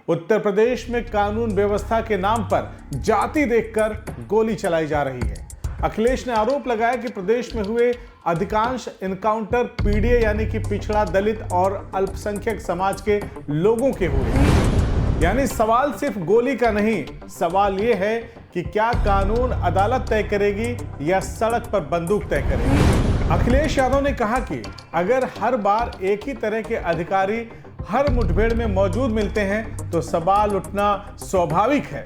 उत्तर प्रदेश में कानून व्यवस्था के नाम पर जाति देखकर गोली चलाई जा रही है। अखिलेश ने आरोप लगाया कि प्रदेश में हुए अधिकांश इनकाउंटर पीडीए यानी कि पिछड़ा, दलित और अल्पसंख्यक समाज के लोगों के हुए। यानी सवाल सिर्फ गोली का नहीं, सवाल यह है कि क्या कानून अदालत तय करेगी या सड़क पर बंदूक तय करेगी। अखिलेश यादव ने कहा कि अगर हर बार एक ही तरह के अधिकारी हर मुठभेड़ में मौजूद मिलते हैं तो सवाल उठना स्वाभाविक है।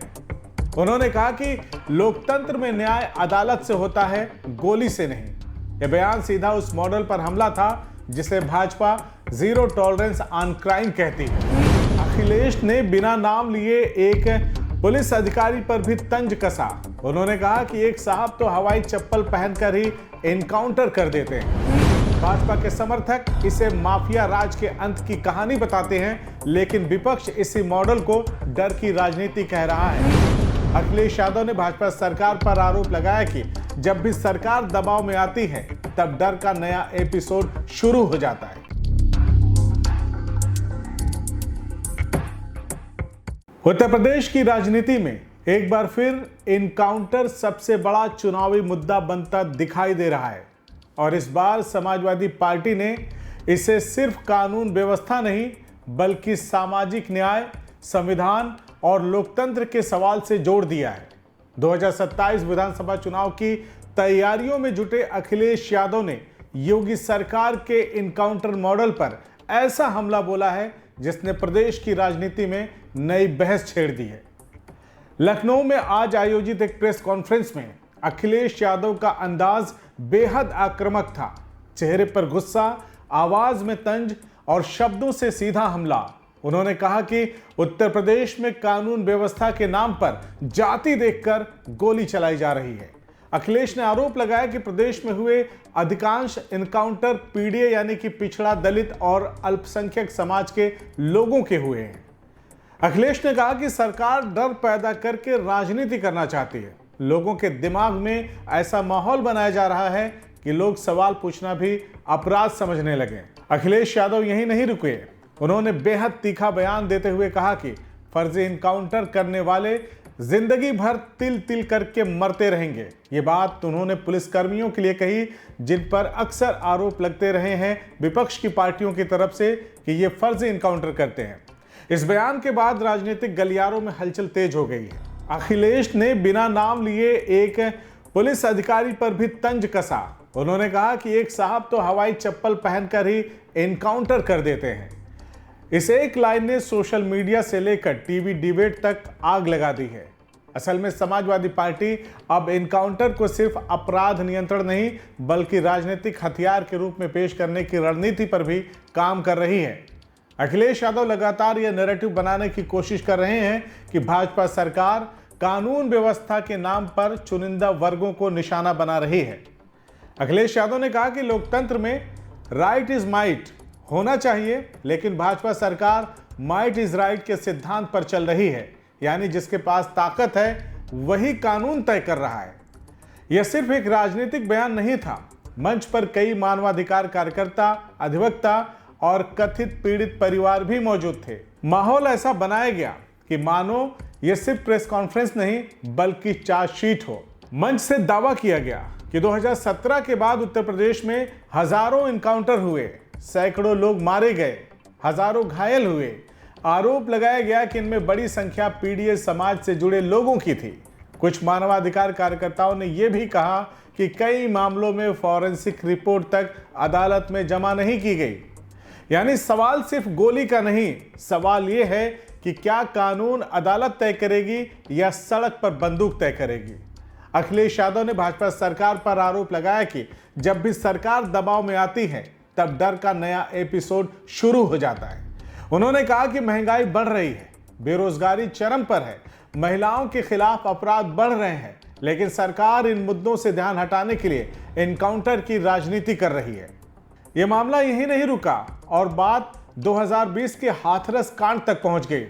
उन्होंने कहा कि लोकतंत्र में न्याय अदालत से होता है, गोली से नहीं। यह बयान सीधा उस मॉडल पर हमला था जिसे Bhajpa zero tolerance on crime कहती है। अखिलेश ने बिना नाम लिए एक पुलिस अधिकारी पर भी तंज कसा। उन्होंने कहा कि एक साहब तो हवाई चप्पल पहनकर ही एनकाउंटर कर देते हैं। भाजपा के समर्थक इसे माफिया राज के अंत की कहानी बताते हैं, लेकिन विपक्ष इसी मॉडल को डर की राजनीति कह रहा है। अखिलेश यादव ने भाजपा सरकार पर आरोप लगाया कि जब भी सरकार दबाव में आती है तब डर का नया एपिसोड शुरू हो जाता है। उत्तर प्रदेश की राजनीति में एक बार फिर एनकाउंटर सबसे बड़ा चुनावी मुद्दा बनता दिखाई दे रहा है और इस बार समाजवादी पार्टी ने इसे सिर्फ कानून व्यवस्था नहीं बल्कि सामाजिक न्याय, संविधान और लोकतंत्र के सवाल से जोड़ दिया है। 2027 विधानसभा चुनाव की तैयारियों में जुटे अखिलेश यादव ने योगी सरकार के एनकाउंटर मॉडल पर ऐसा हमला बोला है जिसने प्रदेश की राजनीति में नई बहस छेड़ दी है। लखनऊ में आज आयोजित एक प्रेस कॉन्फ्रेंस में अखिलेश यादव का अंदाज बेहद आक्रामक था। चेहरे पर गुस्सा, आवाज में तंज और शब्दों से सीधा हमला। उन्होंने कहा कि उत्तर प्रदेश में कानून व्यवस्था के नाम पर जाति देखकर गोली चलाई जा रही है। अखिलेश ने आरोप लगाया कि प्रदेश में हुए अधिकांश इनकाउंटर पीडीए यानी कि पिछड़ा, दलित और अल्पसंख्यक समाज के लोगों के हुए हैं। अखिलेश ने कहा कि सरकार डर पैदा करके राजनीति करना चाहती है। लोगों के दिमाग में ऐसा माहौल बनाया जा रहा है कि लोग सवाल पूछना भी अपराध समझने लगे। अखिलेश यादव यहीं नहीं रुके। उन्होंने बेहद तीखा बयान देते हुए कहा कि फर्जी इनकाउंटर करने वाले जिंदगी भर तिल तिल करके मरते रहेंगे। ये बात उन्होंने पुलिसकर्मियों के लिए कही जिन पर अक्सर आरोप लगते रहे हैं विपक्ष की पार्टियों की तरफ से कि ये फर्जी इनकाउंटर करते हैं। इस बयान के बाद राजनीतिक गलियारों में हलचल तेज हो गई है। अखिलेश ने बिना नाम लिए एक पुलिस अधिकारी पर भी तंज कसा। उन्होंने कहा कि एक साहब तो हवाई चप्पल पहनकर ही एनकाउंटर कर देते हैं। इस एक लाइन ने सोशल मीडिया से लेकर टीवी डिबेट तक आग लगा दी है। असल में समाजवादी पार्टी अब एनकाउंटर को सिर्फ अपराध नियंत्रण नहीं बल्कि राजनीतिक हथियार के रूप में पेश करने की रणनीति पर भी काम कर रही है। अखिलेश यादव लगातार यह नैरेटिव बनाने की कोशिश कर रहे हैं कि भाजपा सरकार कानून व्यवस्था के नाम पर चुनिंदा वर्गों को निशाना बना रही है। अखिलेश यादव ने कहा कि लोकतंत्र में राइट इज माइट होना चाहिए, लेकिन भाजपा सरकार माइट इज राइट के सिद्धांत पर चल रही है, यानी जिसके पास ताकत है वही कानून तय कर रहा है। यह सिर्फ एक राजनीतिक बयान नहीं था। मंच पर कई मानवाधिकार कार्यकर्ता, अधिवक्ता और कथित पीड़ित परिवार भी मौजूद थे। माहौल ऐसा बनाया गया कि मानो यह सिर्फ प्रेस कॉन्फ्रेंस नहीं बल्कि चार्जशीट हो। मंच से दावा किया गया कि 2017 के बाद उत्तर प्रदेश में हजारों इनकाउंटर हुए, सैकड़ों लोग मारे गए, हजारों घायल हुए। आरोप लगाया गया कि इनमें बड़ी संख्या पीडीए समाज से जुड़े लोगों की थी। कुछ मानवाधिकार कार्यकर्ताओं ने यह भी कहा कि कई मामलों में फॉरेंसिक रिपोर्ट तक अदालत में जमा नहीं की गई। यानी सवाल सिर्फ गोली का नहीं, सवाल यह है कि क्या कानून अदालत तय करेगी या सड़क पर बंदूक तय करेगी। अखिलेश यादव ने भाजपा सरकार पर आरोप लगाया कि जब भी सरकार दबाव में आती है तब डर का नया एपिसोड शुरू हो जाता है। उन्होंने कहा कि महंगाई बढ़ रही है, बेरोजगारी चरम पर है, महिलाओं के खिलाफ अपराध बढ़ रहे हैं, लेकिन सरकार इन मुद्दों से ध्यान हटाने के लिए एनकाउंटर की राजनीति कर रही है। यह मामला यहीं नहीं रुका और बात 2020 के हाथरस कांड तक पहुंच गई।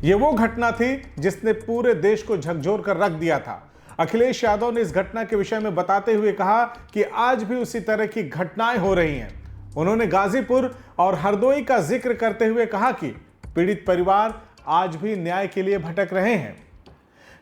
यह वो घटना थी जिसने पूरे देश को झकझोर कर रख दिया था। अखिलेश यादव ने इस घटना के विषय में बताते हुए कहा कि आज भी उसी तरह की घटनाएं हो रही हैं। उन्होंने गाजीपुर और हरदोई का जिक्र करते हुए कहा कि पीड़ित परिवार आज भी न्याय के लिए भटक रहे हैं।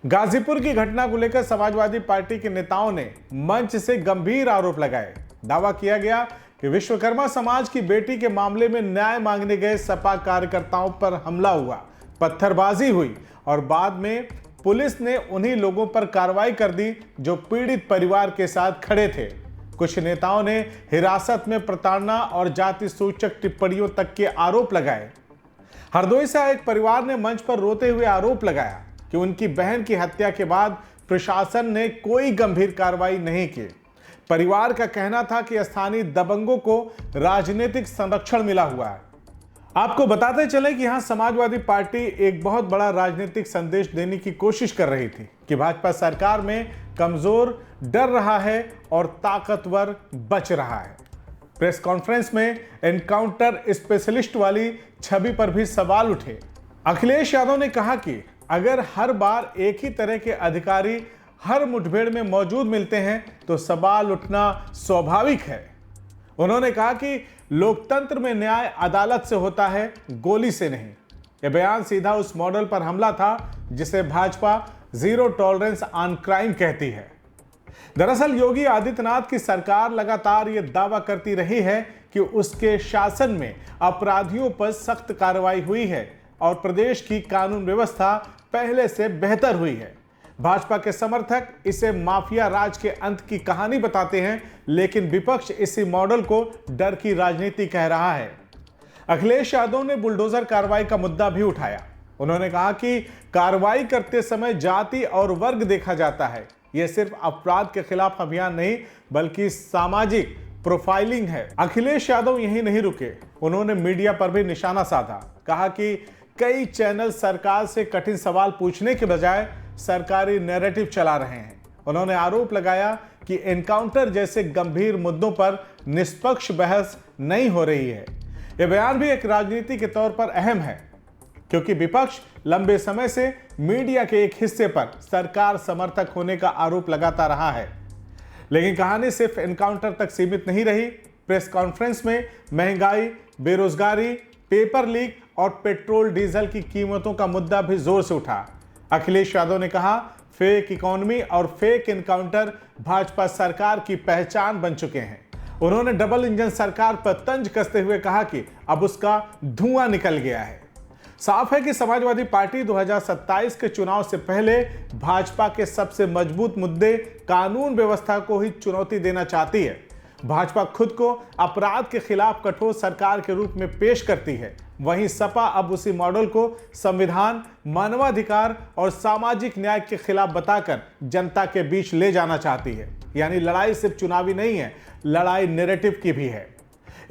गाजीपुर की घटना को लेकर समाजवादी पार्टी के नेताओं ने मंच से गंभीर आरोप लगाए। दावा किया गया कि विश्वकर्मा समाज की बेटी के मामले में न्याय मांगने गए सपा कार्यकर्ताओं पर हमला हुआ, पत्थरबाजी हुई और बाद में पुलिस ने उन्हीं लोगों पर कार्रवाई कर दी जो पीड़ित परिवार के साथ खड़े थे। कुछ नेताओं ने हिरासत में प्रताड़ना और जाति सूचक टिप्पणियों तक के आरोप लगाए। हरदोई से एक परिवार ने मंच पर रोते हुए आरोप लगाया कि उनकी बहन की हत्या के बाद प्रशासन ने कोई गंभीर कार्रवाई नहीं की। परिवार का कहना था कि स्थानीय दबंगों को राजनीतिक संरक्षण मिला हुआ है। आपको बताते चले कि यहां समाजवादी पार्टी एक बहुत बड़ा राजनीतिक संदेश देने की कोशिश कर रही थी कि भाजपा सरकार में कमजोर डर रहा है और ताकतवर बच रहा है। प्रेस कॉन्फ्रेंस में एनकाउंटर स्पेशलिस्ट वाली छवि पर भी सवाल उठे। अखिलेश यादव ने कहा कि अगर हर बार एक ही तरह के अधिकारी हर मुठभेड़ में मौजूद मिलते हैं तो सवाल उठना स्वाभाविक है। उन्होंने कहा कि लोकतंत्र में न्याय अदालत से होता है, गोली से नहीं। यह बयान सीधा उस मॉडल पर हमला था जिसे Bhajpa zero tolerance on crime कहती है। दरअसल योगी आदित्यनाथ की सरकार लगातार यह दावा करती रही है कि उसके शासन में अपराधियों पर सख्त कार्रवाई हुई है और प्रदेश की कानून व्यवस्था पहले से बेहतर हुई है। भाजपा के समर्थक इसे माफिया राज के अंत की कहानी बताते हैं, लेकिन विपक्ष इसी मॉडल को डर की राजनीति कह रहा है। अखिलेश यादव ने बुलडोजर कार्रवाई का मुद्दा भी उठाया। उन्होंने कहा कि कार्रवाई करते समय जाति और वर्ग देखा जाता है। यह सिर्फ अपराध के खिलाफ अभियान नहीं बल्कि सामाजिक प्रोफाइलिंग है। अखिलेश यादव यहीं नहीं रुके, उन्होंने मीडिया पर भी निशाना साधा। कहा कि कई चैनल सरकार से कठिन सवाल पूछने के बजाय सरकारी नैरेटिव चला रहे हैं। उन्होंने आरोप लगाया कि एनकाउंटर जैसे गंभीर मुद्दों पर निष्पक्ष बहस नहीं हो रही है। यह बयान भी एक राजनीति के तौर पर अहम है क्योंकि विपक्ष लंबे समय से मीडिया के एक हिस्से पर सरकार समर्थक होने का आरोप लगाता रहा है। लेकिन कहानी सिर्फ एनकाउंटर तक सीमित नहीं रही। प्रेस कॉन्फ्रेंस में महंगाई, बेरोजगारी, पेपर लीक और पेट्रोल डीजल की कीमतों का मुद्दा भी जोर से उठा। अखिलेश यादव ने कहा, फेक इकोनॉमी और फेक एनकाउंटर भाजपा सरकार की पहचान बन चुके हैं। उन्होंने डबल इंजन सरकार पर तंज कसते हुए कहा कि अब उसका धुआं निकल गया है। साफ है कि समाजवादी पार्टी 2027 के चुनाव से पहले भाजपा के सबसे मजबूत मुद्दे कानून व्यवस्था को ही चुनौती देना चाहती है। भाजपा खुद को अपराध के खिलाफ कठोर सरकार के रूप में पेश करती है। वहीं सपा अब उसी मॉडल को संविधान, मानवाधिकार और सामाजिक न्याय के खिलाफ बताकर जनता के बीच ले जाना चाहती है। यानी लड़ाई सिर्फ चुनावी नहीं है, लड़ाई नैरेटिव की भी है।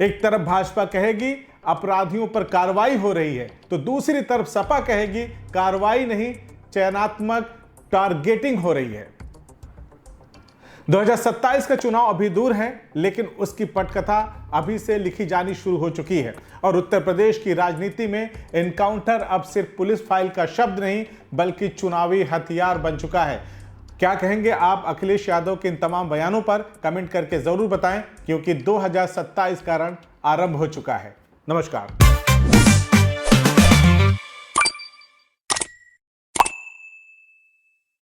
एक तरफ भाजपा कहेगी अपराधियों पर कार्रवाई हो रही है तो दूसरी तरफ सपा कहेगी कार्रवाई नहीं, चयनात्मक टारगेटिंग हो रही है। 2027 का चुनाव अभी दूर है, लेकिन उसकी पटकथा अभी से लिखी जानी शुरू हो चुकी है और उत्तर प्रदेश की राजनीति में एनकाउंटर अब सिर्फ पुलिस फाइल का शब्द नहीं बल्कि चुनावी हथियार बन चुका है। क्या कहेंगे आप अखिलेश यादव के इन तमाम बयानों पर? कमेंट करके जरूर बताएं क्योंकि 2027 का रण आरंभ हो चुका है। नमस्कार।